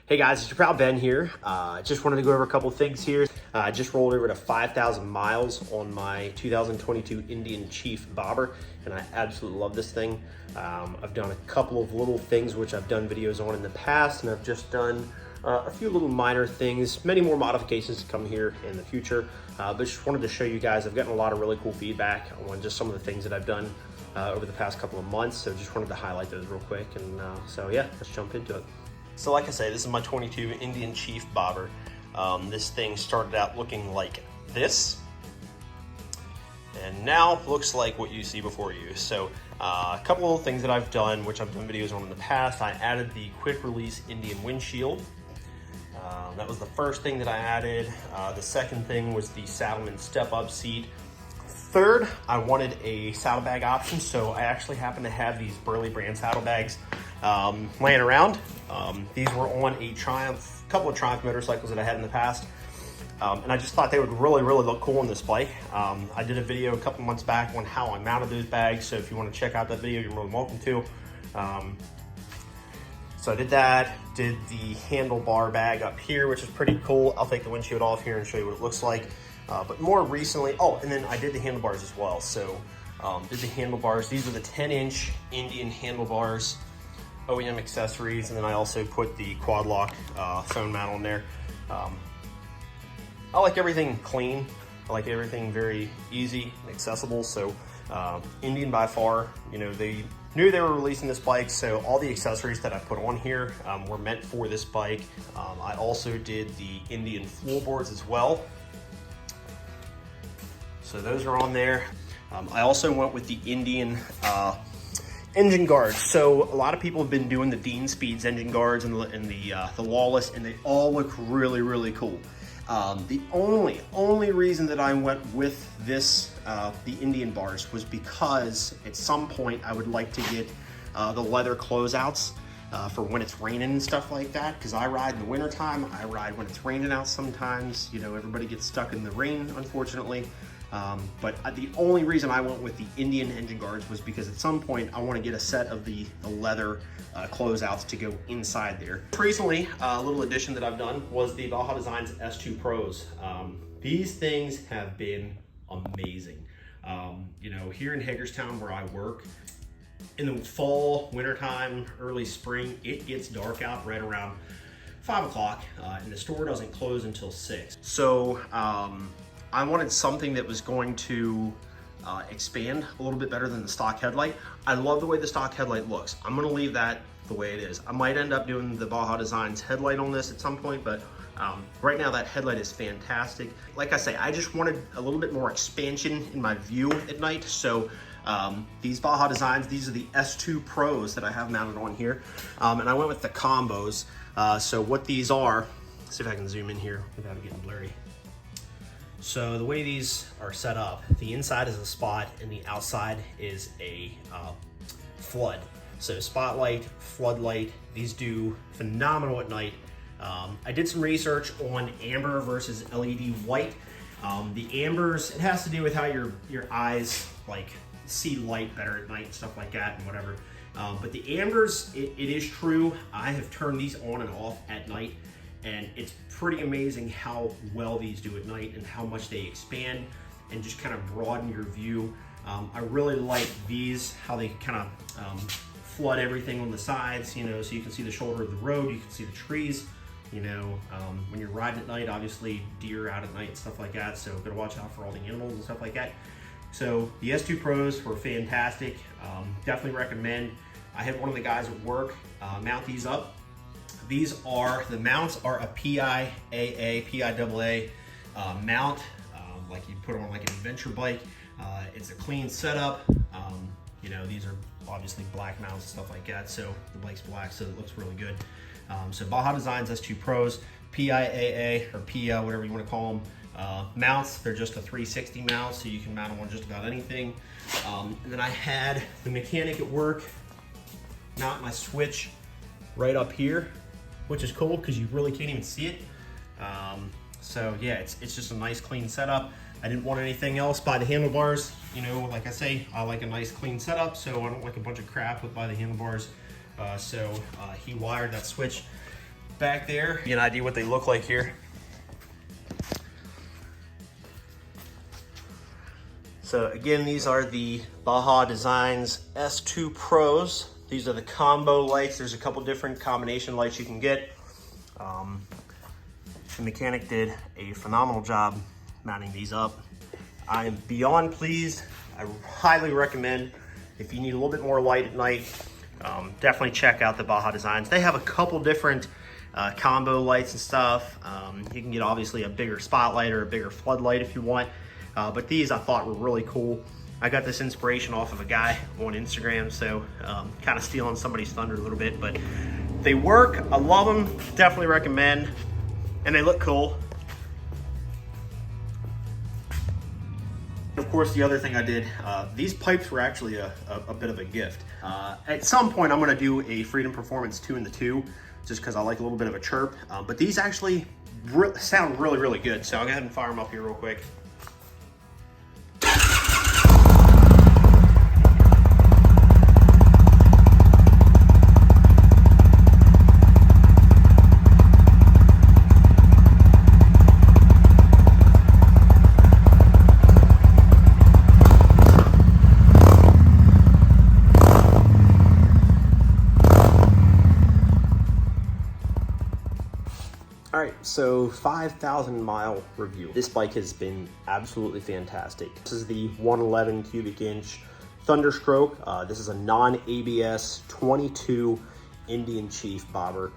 Hey guys, it's your pal Ben here. Just wanted to go over a couple things here. I just rolled over to 5,000 miles on my 2022 Indian Chief bobber, and I absolutely love this thing. I've done a couple of little things which I've done videos on in the past, and I've just done a few little minor things, many more modifications to come here in the future. But just wanted to show you guys, I've gotten a lot of really cool feedback on just some of the things that I've done over the past couple of months. So just wanted to highlight those real quick. And so yeah, let's jump into it. So like I say, this is my 22 Indian Chief bobber. This thing started out looking like this, and now looks like what you see before you. So a couple of little things that I've done, which I've done videos on in the past. I added the quick release Indian windshield. That was the first thing that I added. The second thing was the Saddlemen Step Up seat. Third, I wanted a saddlebag option, so I actually happen to have these Burly brand saddlebags laying around. These were on a couple of Triumph motorcycles that I had in the past, and I just thought they would really look cool on this bike. I did a video a couple months back on how I mounted those bags, so if you want to check out that video, you're more than welcome to. So I did that, did the handlebar bag up here, which is pretty cool. I'll take the windshield off here and show you what it looks like. But more recently, and then I did the handlebars as well. So did the handlebars. These are the 10-inch Indian handlebars, OEM accessories, and then I also put the quad lock phone mount on there. I like everything clean. I like everything very easy and accessible. So Indian by far, you know, they knew they were releasing this bike, so all the accessories that I put on here were meant for this bike. I also did the Indian floorboards as well. So those are on there. I also went with the Indian engine guards. So a lot of people have been doing the Dean Speeds engine guards and the Lawless, and they all look really cool. The only reason that I went with this, the Indian bars, was because at some point I would like to get the leather closeouts for when it's raining and stuff like that, because I ride in the wintertime, I ride when it's raining out sometimes. You know, everybody gets stuck in the rain, unfortunately. But the only reason I went with the Indian engine guards was because at some point I want to get a set of the leather closeouts to go inside there. Recently, a little addition that I've done was the BAJA Designs S2 Pros. These things have been amazing. You know, here in Hagerstown where I work, in the fall, wintertime, early spring, it gets dark out right around 5 o'clock, and the store doesn't close until 6. So I wanted something that was going to expand a little bit better than the stock headlight. I love the way the stock headlight looks. I'm gonna leave that the way it is. I might end up doing the BAJA Designs headlight on this at some point, but right now that headlight is fantastic. Like I say, I just wanted a little bit more expansion in my view at night. So these BAJA Designs, these are the S2 Pros that I have mounted on here. And I went with the combos. So what these are, let's see if I can zoom in here without it getting blurry. So the way these are set up, the inside is a spot and the outside is a flood. So spotlight, floodlight, these do phenomenal at night. I did some research on amber versus LED white. The ambers, it has to do with how your eyes like see light better at night and stuff like that and whatever. But the ambers, it is true. I have turned these on and off at night, and it's pretty amazing how well these do at night and how much they expand and just kind of broaden your view. I really like these, how they kind of flood everything on the sides, you know, so you can see the shoulder of the road, you can see the trees, you know, when you're riding at night, obviously deer out at night and stuff like that, so gotta watch out for all the animals and stuff like that. So the S2 Pros were fantastic. Definitely recommend. I had one of the guys at work mount these up. The mounts are a PIAA mount, like you put on like an adventure bike. It's a clean setup. You know, these are obviously black mounts and stuff like that, so the bike's black, so it looks really good. So BAJA Designs S2 Pros, PIAA or PIA, whatever you want to call them, mounts. They're just a 360 mount, so you can mount them on just about anything. And then I had the mechanic at work mount my switch right up here, which is cool because you really can't even see it. So yeah, it's just a nice clean setup. I didn't want anything else by the handlebars. You know, like I say, I like a nice clean setup, so I don't like a bunch of crap by the handlebars. So he wired that switch back there. Get an idea what they look like here. So again, these are the BAJA Designs S2 Pros. These are the combo lights. There's a couple different combination lights you can get. The mechanic did a phenomenal job mounting these up. I am beyond pleased. I highly recommend, if you need a little bit more light at night, definitely check out the BAJA Designs. They have a couple different combo lights and stuff. You can get obviously a bigger spotlight or a bigger floodlight if you want. But these I thought were really cool. I got this inspiration off of a guy on Instagram, so kind of stealing somebody's thunder a little bit, but they work. I love them, definitely recommend, and they look cool. Of course, the other thing I did, these pipes were actually a bit of a gift. At some point, I'm gonna do a Freedom Performance 2 in the 2, just because I like a little bit of a chirp, but these actually sound really, really good. So I'll go ahead and fire them up here real quick. All right, so 5,000 mile review. This bike has been absolutely fantastic. This is the 111 cubic inch Thunderstroke. This is a non-ABS 22 Indian Chief bobber.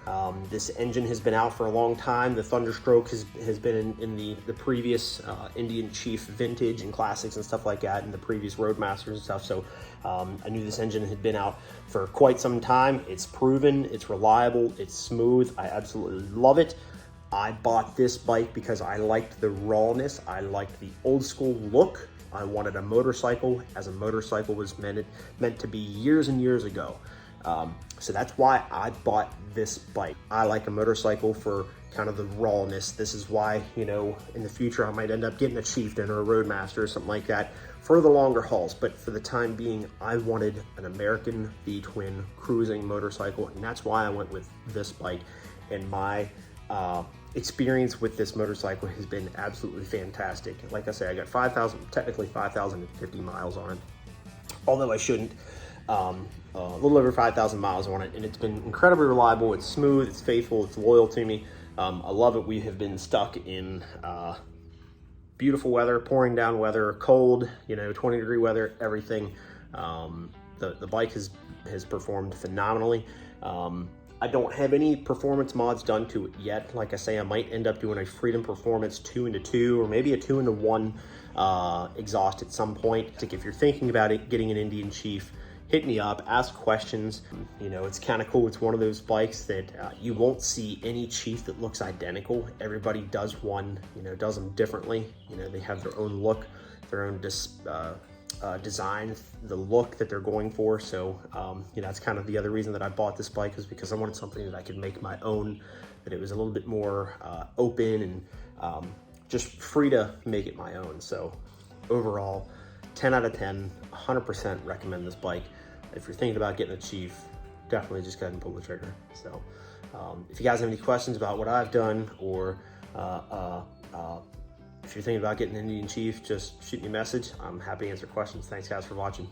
This engine has been out for a long time. The Thunderstroke has been in the previous Indian Chief vintage and classics and stuff like that, and the previous Roadmasters and stuff. So I knew this engine had been out for quite some time. It's proven, it's reliable, it's smooth. I absolutely love it. I bought this bike because I liked the rawness. I liked the old school look. I wanted a motorcycle, as a motorcycle was meant to be years and years ago. So that's why I bought this bike. I like a motorcycle for kind of the rawness. This is why, you know, in the future I might end up getting a Chieftain or a Roadmaster or something like that for the longer hauls. But for the time being, I wanted an American V-twin cruising motorcycle, and that's why I went with this bike. And my experience with this motorcycle has been absolutely fantastic. Like I say, I got 5,050 miles on it, although I shouldn't. A little over 5,000 miles on it, and it's been incredibly reliable. It's smooth, it's faithful, it's loyal to me. I love it. We have been stuck in beautiful weather, pouring down weather, cold, you know, 20-degree weather, everything. The bike has performed phenomenally. I don't have any performance mods done to it yet. Like I say, I might end up doing a Freedom Performance 2-in-2 or maybe a 2-in-1 exhaust at some point. Like, if you're thinking about it, getting an Indian Chief, hit me up, ask questions. You know, it's kind of cool. It's one of those bikes that you won't see any Chief that looks identical. Everybody does one, you know, does them differently. You know, they have their own look, their own design, the look that they're going for. So, you know, that's kind of the other reason that I bought this bike, is because I wanted something that I could make my own, that it was a little bit more open and just free to make it my own. So overall, 10 out of 10, 100% recommend this bike. If you're thinking about getting a Chief, definitely just go ahead and pull the trigger. So if you guys have any questions about what I've done, or if you're thinking about getting an Indian Chief, just shoot me a message. I'm happy to answer questions. Thanks guys for watching.